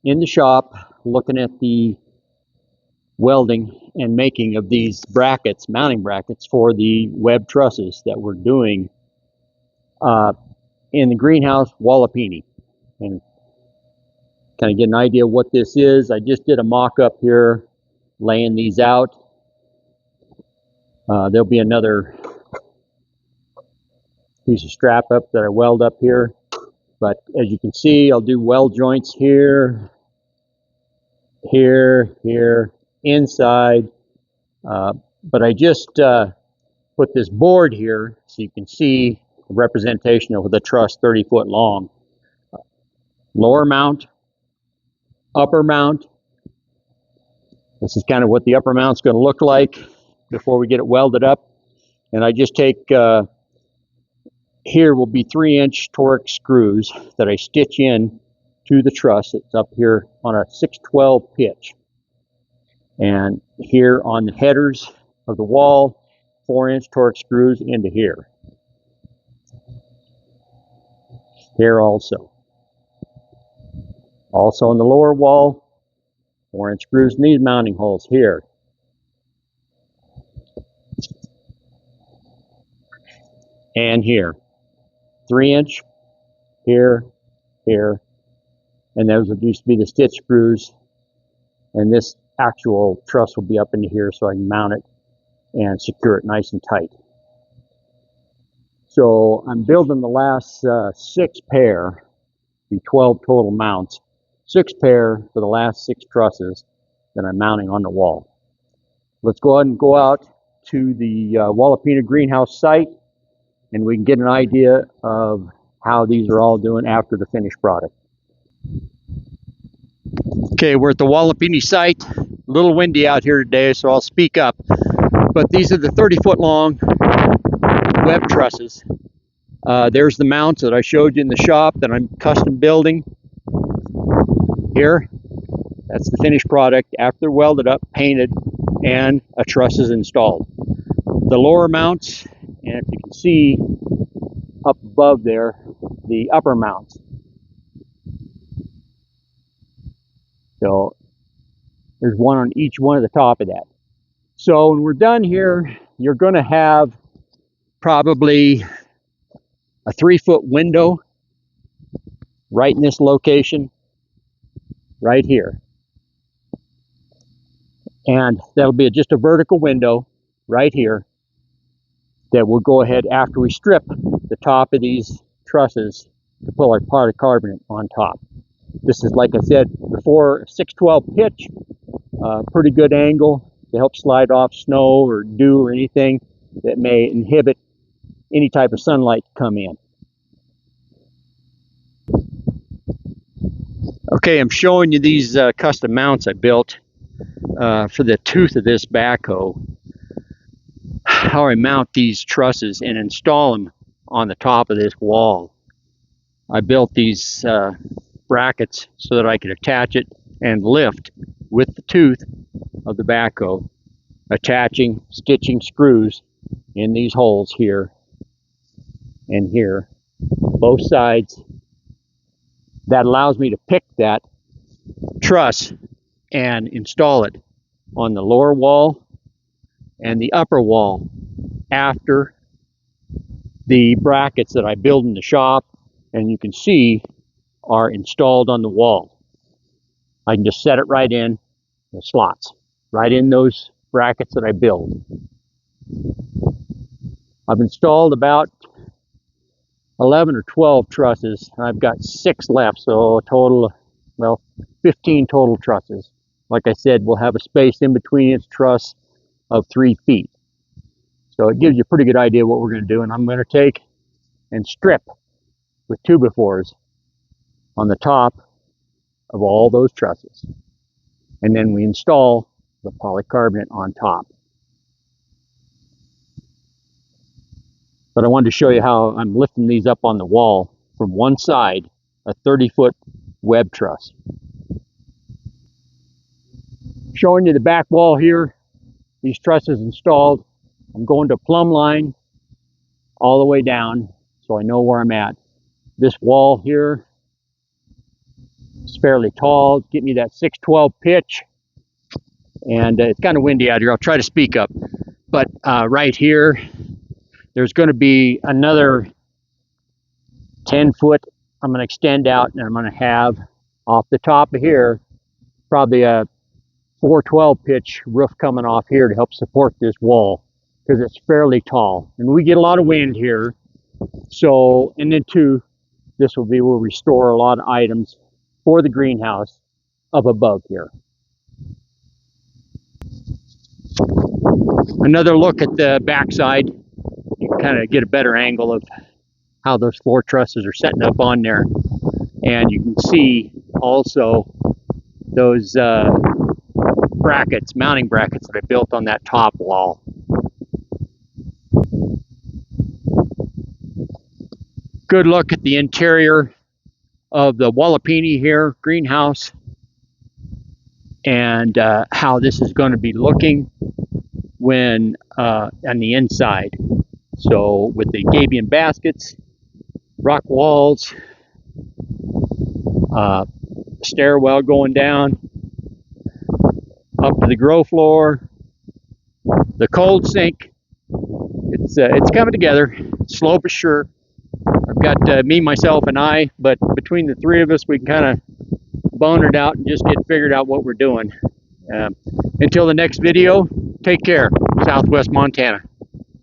in the shop looking at the welding and making of these brackets, mounting brackets for the web trusses that we're doing in the greenhouse Walipini. And kind of get an idea of what this is. I just did a mock-up here laying these out. There'll be another piece of strap up that I weld up here. But as you can see, I'll do weld joints here, here, here, inside. But I just put this board here so you can see the representation of the truss 30 foot long. Lower mount, upper mount. This is kind of what the upper mount's going to look like before we get it welded up. And I just take, here will be 3-inch Torx screws that I stitch in to the truss. It's up here on a 6/12 pitch. And here on the headers of the wall, 4-inch Torx screws into here. Here also. Also on the lower wall, 4-inch screws in these mounting holes here. And here. 3-inch, here, here. And those used to be the stitch screws. And this actual truss will be up into here so I can mount it and secure it nice and tight. So I'm building the last 6 pair, be 12 total mounts, 6 pair for the last 6 trusses that I'm mounting on the wall. Let's go ahead and go out to the Walipini greenhouse site and we can get an idea of how these are all doing after the finished product. Okay, we're at the Walipini site. A little windy out here today, so I'll speak up. But these are the 30-foot long web trusses. There's the mounts that I showed you in the shop that I'm custom building. Here, that's the finished product after they're welded up, painted, and a truss is installed. The lower mounts, and if you can see up above there, the upper mounts. So there's one on each one of the top of that. So when we're done here, you're going to have probably a 3-foot window right in this location, right here. And that'll be just a vertical window right here that will go ahead after we strip the top of these trusses to pull our polycarbonate on top. This is, like I said before, 6/12 pitch, pretty good angle to help slide off snow or dew or anything that may inhibit any type of sunlight to come in. Okay, I'm showing you these custom mounts I built for the tooth of this backhoe. How I mount these trusses and install them on the top of this wall. I built these brackets so that I could attach it and lift with the tooth of the backhoe, attaching, stitching screws in these holes here and here, both sides. That allows me to pick that truss and install it on the lower wall and the upper wall after the brackets that I build in the shop, and you can see are installed on the wall. I can just set it right in the slots, right in those brackets that I build. I've installed about 11 or 12 trusses. I've got 6 left, so a total, well, 15 total trusses. Like I said, we'll have a space in between each truss of 3 feet. So it gives you a pretty good idea what we're going to do. And I'm going to take and strip with 2x4s on the top of all those trusses. And then we install the polycarbonate on top. But I wanted to show you how I'm lifting these up on the wall from one side, a 30-foot web truss. Showing you the back wall here, these trusses installed. I'm going to plumb line all the way down so I know where I'm at. This wall here is fairly tall. Get me that 612 pitch. And it's kind of windy out here. I'll try to speak up. But right here, there's going to be another 10 foot. I'm going to extend out, and I'm going to have off the top of here probably a 412 pitch roof coming off here to help support this wall, because it's fairly tall. And we get a lot of wind here. So, and then too, this will be where we store a lot of items for the greenhouse up above here. Another look at the backside. You can kind of get a better angle of how those floor trusses are setting up on there. And you can see also those brackets, mounting brackets that I built on that top wall. Good look at the interior of the Walipini here, greenhouse, and how this is going to be looking when on the inside. So with the gabion baskets, rock walls, stairwell going down up to the grow floor, the cold sink. It's coming together, slow but sure. I've got me, myself, and I, but between the three of us, we can kind of bone it out and just get figured out what we're doing. Until the next video, take care. Southwest Montana.